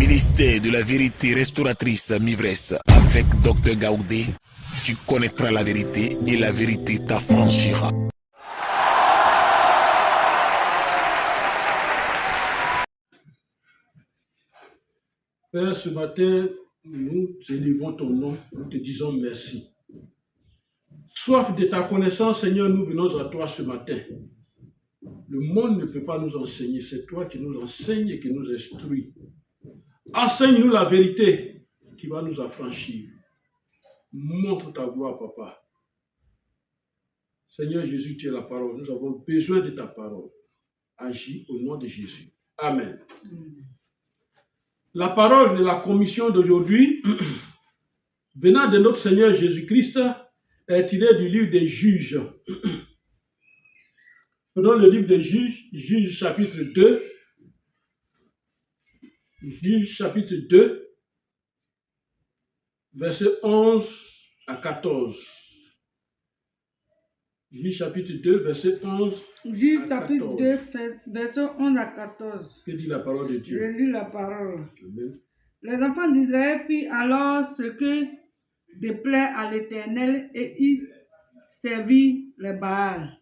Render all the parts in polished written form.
Ministère de la vérité restauratrice Mivresse avec Dr Gaoudé, tu connaîtras la vérité et la vérité t'affranchira. Père, ce matin, nous élévons ton nom, nous te disons merci. Soif de ta connaissance, Seigneur, nous venons à toi ce matin. Le monde ne peut pas nous enseigner, c'est toi qui nous enseignes et qui nous instruis. Enseigne-nous la vérité qui va nous affranchir. Montre ta gloire, Papa. Seigneur Jésus, tu es la parole. Nous avons besoin de ta parole. Agis au nom de Jésus. Amen. La parole de la commission d'aujourd'hui, venant de notre Seigneur Jésus-Christ, est tirée du livre des Juges. Prenons le livre des Juges, Juges chapitre 2. Juges chapitre 2, versets 11 à 14. Juges chapitre 2, verset 11 Juges à chapitre 14. 2, verset 11 à 14. Que dit la parole de Je Dieu? lis la parole. Amen. Les enfants d'Israël firent alors ce que déplaît à l'Éternel et ils servirent les Baals.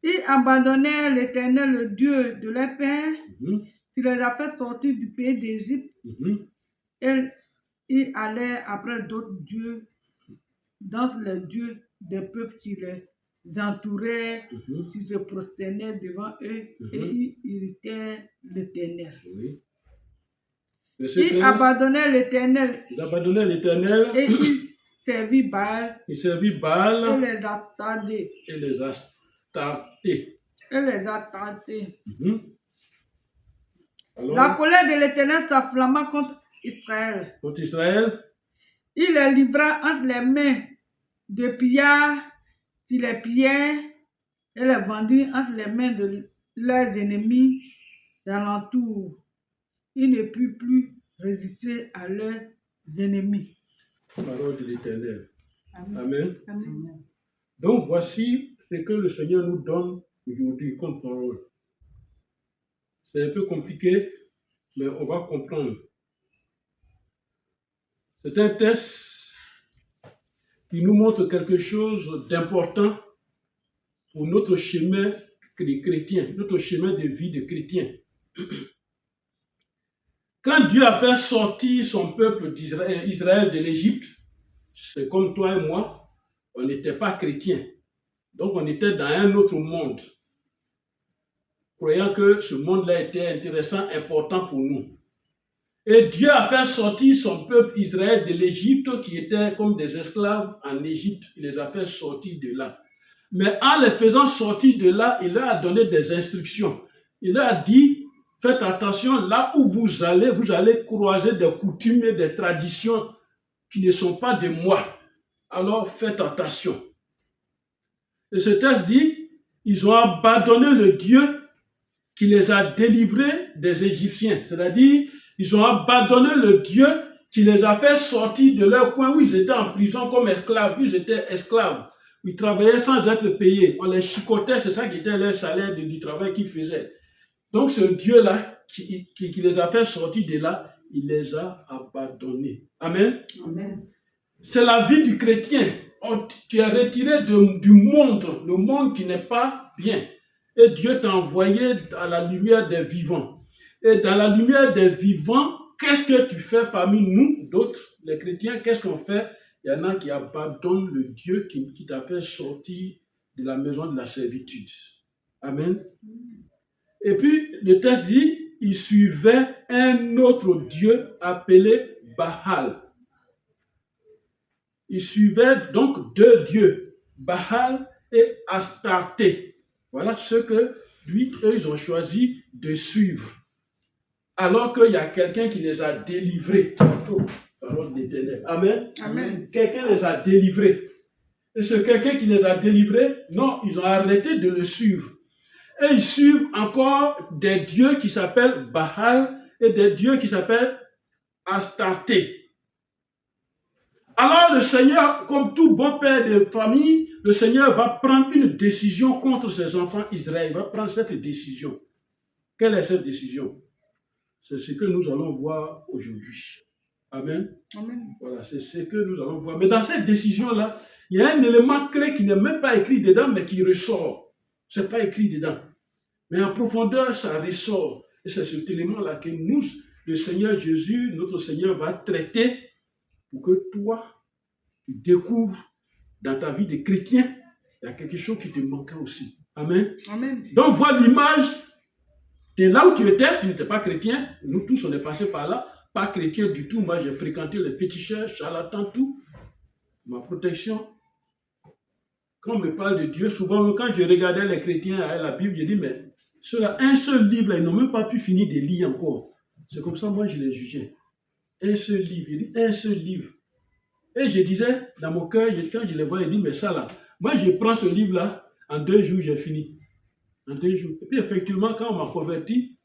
Ils abandonnèrent l'Éternel, le Dieu de leurs pères, qui les a fait sortir du pays d'Égypte, et ils allèrent après d'autres dieux, donc les dieux des peuples qui les entouraient, qui se prosternaient devant eux, et ils irritèrent l'Éternel. Oui. Verset Ils 13. abandonnèrent l'Éternel Ils abandonnaient l'Éternel, et ils servirent Baal ils servirent et Baal les attendaient. et les Astartés. Alors, La colère de l'Éternel s'enflamma contre Israël. contre Israël, Il les livra entre les mains de pillards qui les pillèrent et les vendit entre les mains de leurs ennemis d'alentour. Ils ne purent plus résister à leurs ennemis. parole de l'Éternel. Amen. Amen. Amen. Donc voici ce que le Seigneur nous donne aujourd'hui comme parole. C'est un peu compliqué, mais on va comprendre. C'est un texte qui nous montre quelque chose d'important pour notre chemin de chrétien, notre chemin de vie de chrétien. Quand Dieu a fait sortir son peuple d'Israël de l'Égypte, c'est comme toi et moi, on n'était pas chrétiens. Donc on était dans un autre monde, croyant que ce monde-là était intéressant, important pour nous. Et Dieu a fait sortir son peuple Israël de l'Égypte, qui était comme des esclaves en Égypte. Il les a fait sortir de là. Mais en les faisant sortir de là, il leur a donné des instructions. Il leur a dit, faites attention, là où vous allez croiser des coutumes et des traditions qui ne sont pas de moi. Alors faites attention. Et ce texte dit, ils ont abandonné le Dieu qui les a délivrés des Égyptiens. C'est-à-dire, ils ont abandonné le Dieu qui les a fait sortir de leur coin où ils étaient en prison comme esclaves. Ils étaient esclaves. Ils travaillaient sans être payés. On les chicotait, c'est ça qui était leur salaire du travail qu'ils faisaient. Donc ce Dieu-là, qui les a fait sortir de là, il les a abandonnés. Amen. Amen. C'est la vie du chrétien. Tu es retiré du monde, le monde qui n'est pas bien. Et Dieu t'a envoyé à la lumière des vivants. Et dans la lumière des vivants, qu'est-ce que tu fais parmi nous, d'autres, les chrétiens, qu'est-ce qu'on fait? Il y en a qui abandonnent le Dieu qui t'a fait sortir de la maison de la servitude. Amen. Et puis, le texte dit, ils suivaient un autre Dieu appelé Baal. Ils suivaient donc deux dieux, Baal et Astarté. Voilà ce que eux, ils ont choisi de suivre. Alors qu'il y a quelqu'un qui les a délivrés. Oh, parole d'Éternel. Amen. Amen. Quelqu'un les a délivrés. Et ce quelqu'un qui les a délivrés, non, ils ont arrêté de le suivre. Et ils suivent encore des dieux qui s'appellent Baal et des dieux qui s'appellent Astarté. Alors le Seigneur, comme tout bon père de famille, le Seigneur va prendre une décision contre ses enfants Israël. Il va prendre cette décision. Quelle est cette décision? C'est ce que nous allons voir aujourd'hui. Amen. Amen. Voilà, c'est ce que nous allons voir. Mais dans cette décision-là, il y a un élément clé qui n'est même pas écrit dedans, mais qui ressort. Ce n'est pas écrit dedans. Mais en profondeur, ça ressort. Et c'est cet élément-là que nous, le Seigneur Jésus, notre Seigneur, va traiter pour que toi, tu découvres dans ta vie de chrétien, il y a quelque chose qui te manquait aussi. Amen. Amen. Donc, vois l'image. Tu es là où tu étais, tu n'étais pas chrétien. Nous tous, on est passé par là. Pas chrétien du tout. Moi, j'ai fréquenté les féticheurs, charlatans, tout. Ma protection. Quand on me parle de Dieu, souvent, quand je regardais les chrétiens à la Bible, je dis, mais ceux-là, un seul livre, là, ils n'ont même pas pu finir de lire encore. C'est comme ça, moi, je les jugeais. Un seul livre. Il dit, un seul livre. Et je disais, dans mon cœur, quand je les vois, je dis, mais ça, là, moi, je prends ce livre-là, en 2 jours, j'ai fini. En 2 jours. Et puis, effectivement, quand on m'a converti,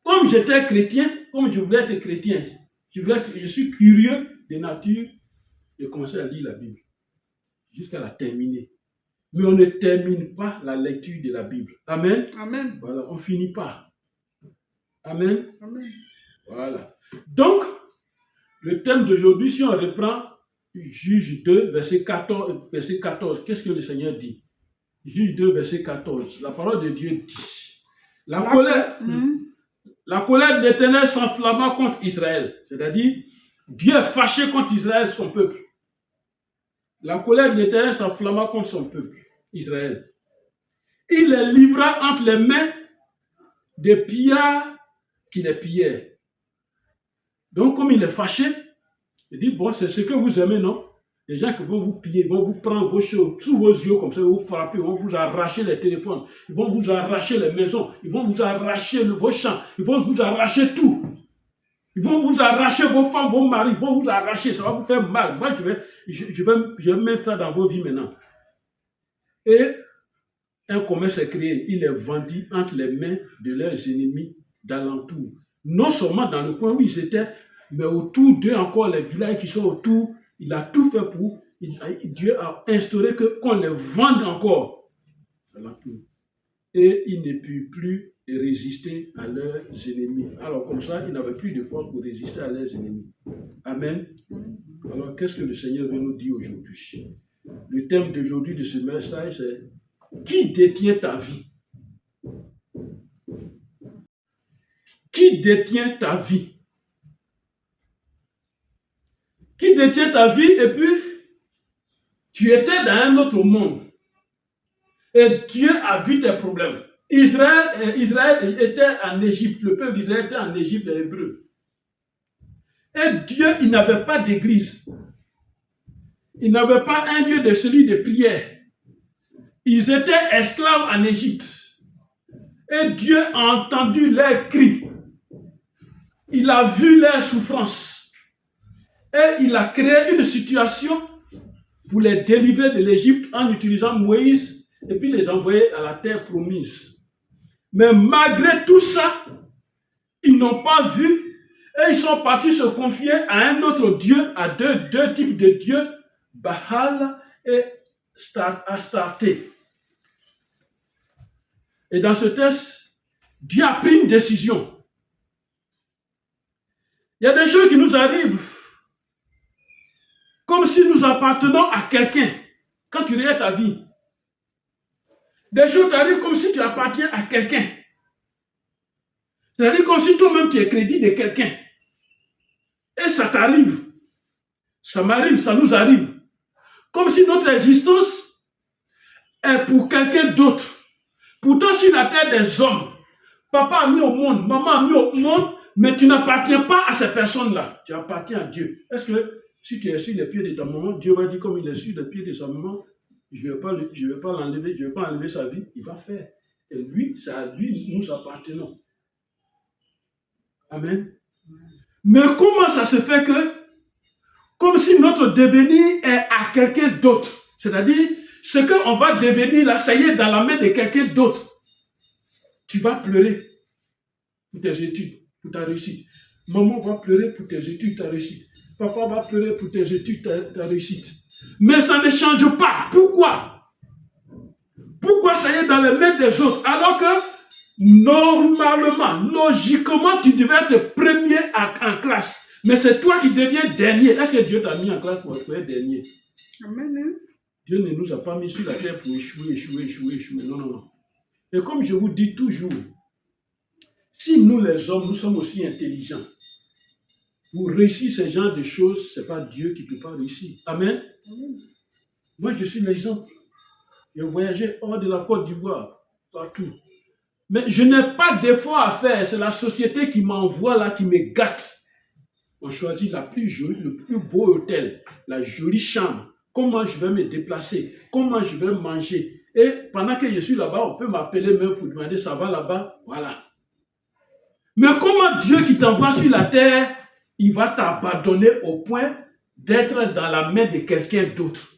comme j'étais chrétien, comme je voulais être chrétien, je suis curieux de nature, j'ai commencé à lire la Bible jusqu'à la terminer. Mais on ne termine pas la lecture de la Bible. Amen. Amen. Voilà, on ne finit pas. Amen. Amen. Voilà. Donc, le thème d'aujourd'hui, si on reprend Juge 2, verset 14, qu'est-ce que le Seigneur dit? Juge 2, verset 14. La parole de Dieu dit, la colère de l'Éternel s'enflamma contre Israël. C'est-à-dire, Dieu est fâché contre Israël, son peuple. La colère de l'Éternel s'enflamma contre son peuple, Israël. Il les livra entre les mains des pillards qui les pillèrent. Donc, comme il est fâché, il dit, bon, c'est ce que vous aimez, non? Les gens qui vont vous piller, vont vous prendre vos choses sous vos yeux comme ça, ils vont vous frapper, ils vont vous arracher les téléphones, ils vont vous arracher les maisons, ils vont vous arracher vos champs, ils vont vous arracher tout. Ils vont vous arracher vos femmes, vos maris, ils vont vous arracher, ça va vous faire mal. Moi, je vais mettre ça dans vos vies maintenant. Et un commerce est créé, il est vendu entre les mains de leurs ennemis d'alentour. Non seulement dans le coin où ils étaient, mais autour d'eux encore, les villages qui sont autour, il a tout fait pour, Dieu a instauré qu'on les vende encore. Et ils ne purent plus résister à leurs ennemis. Alors comme ça, ils n'avaient plus de force pour résister à leurs ennemis. Amen. Alors qu'est-ce que le Seigneur veut nous dire aujourd'hui? Le thème d'aujourd'hui de ce message, c'est qui détient ta vie? Qui détient ta vie? Qui détient ta vie et puis tu étais dans un autre monde. Et Dieu a vu tes problèmes. Israël était en Égypte. Le peuple d'Israël était en Égypte, les Hébreux. Et Dieu, il n'avait pas d'église. Il n'avait pas un lieu de celui de prière. Ils étaient esclaves en Égypte. Et Dieu a entendu leurs cris. Il a vu leurs souffrances. Et il a créé une situation pour les délivrer de l'Égypte en utilisant Moïse et puis les envoyer à la terre promise. Mais malgré tout ça, ils n'ont pas vu et ils sont partis se confier à un autre Dieu, à deux types de dieux, Baal et Astarté. Et dans ce texte, Dieu a pris une décision. Il y a des choses qui nous arrivent comme si nous appartenons à quelqu'un quand tu regardes ta vie. Des choses t'arrivent comme si tu appartiens à quelqu'un. C'est-à-dire comme si toi-même tu es crédit de quelqu'un. Et ça t'arrive. Ça m'arrive, ça nous arrive. Comme si notre existence est pour quelqu'un d'autre. Pourtant, sur la terre des hommes, papa a mis au monde, maman a mis au monde, mais tu n'appartiens pas à ces personnes-là. Tu appartiens à Dieu. Est-ce que si tu es sur les pieds de ta maman, Dieu va dire comme il est sur les pieds de sa maman, je ne vais pas l'enlever, je ne vais pas enlever sa vie. Il va faire. Et lui, c'est à lui, nous appartenons. Amen. Mais comment ça se fait que, comme si notre devenir est à quelqu'un d'autre, c'est-à-dire, ce qu'on va devenir là, ça y est, dans la main de quelqu'un d'autre, tu vas pleurer pour tes études, pour ta réussite. Maman va pleurer pour tes études, ta réussite. Papa va pleurer pour tes études, ta réussite. Mais ça ne change pas. Pourquoi? Pourquoi ça y est dans les mains des autres? Alors que Normalement, logiquement, tu devais être premier en classe. Mais c'est toi qui deviens dernier. Est-ce que Dieu t'a mis en classe pour être dernier? Amen. Dieu ne nous a pas mis sur la terre pour échouer. Non. Et comme je vous dis toujours, si nous les hommes, nous sommes aussi intelligents, pour réussir ce genre de choses, ce n'est pas Dieu qui ne peut pas réussir. Amen. Moi, je suis l'exemple. J'ai voyagé hors de la Côte d'Ivoire, partout. Mais je n'ai pas d'effort à faire. C'est la société qui m'envoie là, qui me gâte. On choisit la plus jolie, le plus beau hôtel, la jolie chambre. Comment je vais me déplacer? Comment je vais manger? Et pendant que je suis là-bas, on peut m'appeler même pour demander ça va là-bas. Voilà. Mais comment Dieu qui t'envoie sur la terre, il va t'abandonner au point d'être dans la main de quelqu'un d'autre?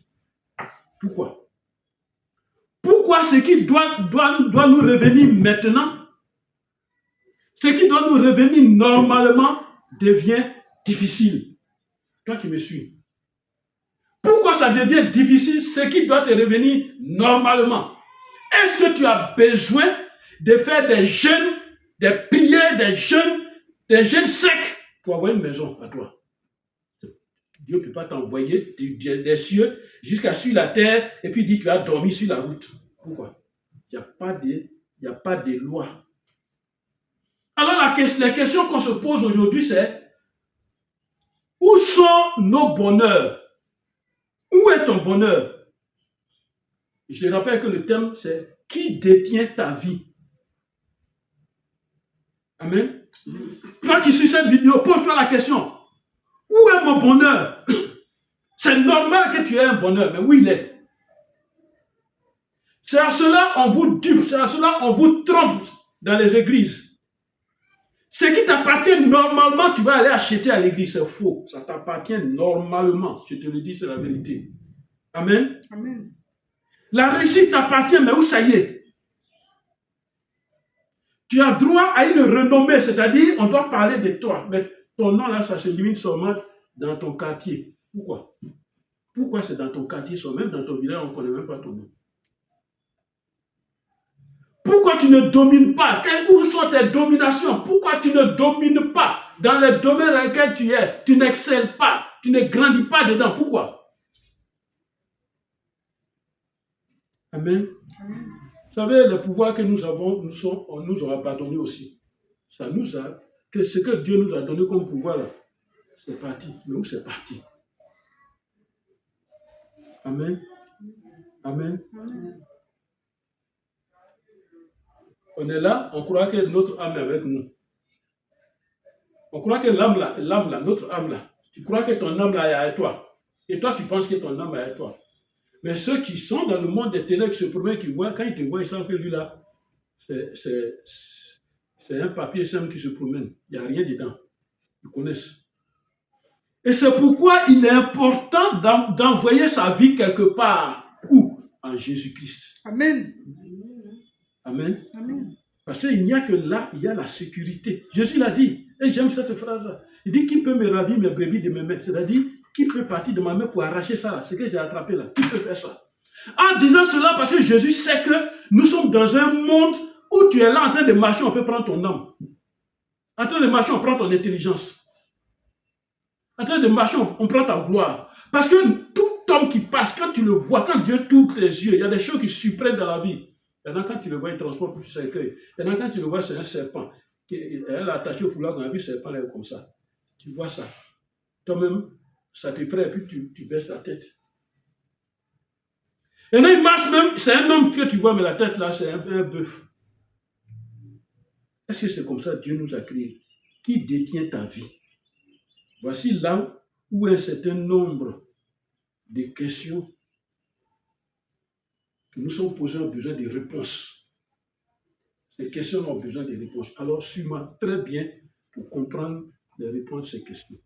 Pourquoi? Pourquoi ce qui doit nous revenir maintenant, ce qui doit nous revenir normalement devient difficile? Toi qui me suis. Pourquoi ça devient difficile, ce qui doit te revenir normalement? Est-ce que tu as besoin de faire des jeûnes, des prières, des jeûnes secs pour avoir une maison à toi? Dieu ne peut pas t'envoyer des cieux jusqu'à sur la terre et puis dire tu as dormi sur la route. Pourquoi? Il n'y a pas de loi. Alors la question qu'on se pose aujourd'hui c'est où sont nos bonheurs? Où est ton bonheur? Je te rappelle que le thème c'est qui détient ta vie? Amen. Toi qui suis cette vidéo, pose-toi la question. Où est mon bonheur? C'est normal que tu aies un bonheur, mais où il est? C'est à cela on vous dupe, c'est à cela on vous trompe dans les églises. Ce qui t'appartient normalement, tu vas aller acheter à l'église, c'est faux. Ça t'appartient normalement, je te le dis, c'est la vérité. Amen. Amen. La réussite t'appartient, mais où ça y est? Tu as droit à une renommée, c'est-à-dire on doit parler de toi, mais ton nom là, ça se limite seulement dans ton quartier. Pourquoi? Pourquoi c'est dans ton quartier, même dans ton village, on ne connaît même pas ton nom? Pourquoi tu ne domines pas? Où sont tes dominations? Pourquoi tu ne domines pas dans les domaines dans lesquels tu es? Tu n'excelles pas, tu ne grandis pas dedans. Pourquoi? Amen. Amen. Vous savez, le pouvoir que nous avons, on nous aura pas donné aussi. Ça nous a, que ce que Dieu nous a donné comme pouvoir là, c'est parti. Mais où c'est parti? Amen. Amen. Amen. On est là, on croit que notre âme est avec nous. On croit que l'âme là, notre âme là, tu crois que ton âme là est avec toi. Et toi, tu penses que ton âme est avec toi. Mais ceux qui sont dans le monde des ténèbres, qui se promènent, qui voient, quand ils te voient, ils savent que lui là, c'est un papier simple qui se promène. Il n'y a rien dedans. Ils connaissent. Et c'est pourquoi il est important d'envoyer sa vie quelque part. Où? En Jésus-Christ. Amen. Amen. Amen. Parce qu'il n'y a que là, il y a la sécurité. Jésus l'a dit, et j'aime cette phrase-là. Il dit, qui peut me ravir mes brebis de mes mains? C'est-à-dire, qui peut partir de ma main pour arracher ça, là, ce que j'ai attrapé là? Qui peut faire ça? En disant cela, parce que Jésus sait que nous sommes dans un monde où tu es là en train de marcher, on peut prendre ton âme. En train de marcher, on prend ton intelligence. En train de marcher, on prend ta gloire. Parce que tout homme qui passe, quand tu le vois, quand Dieu t'ouvre les yeux, il y a des choses qui surprennent dans la vie. Il y en a quand tu le vois, il transporte pour son cercueil. Il y en a quand tu le vois, c'est un serpent. Elle a attaché au foulard, on a vu le serpent là comme ça. Tu vois ça. Toi-même, ça t'effraie, et puis tu baisses la tête. Et là, il marche même, c'est un homme que tu vois, mais la tête là, c'est un bœuf. Est-ce que c'est comme ça que Dieu nous a créés? Qui détient ta vie? Voici là où un certain nombre de questions que nous sommes posées ont besoin de réponses. Ces questions ont besoin de réponses. Alors, suis-moi très bien pour comprendre les réponses à ces questions.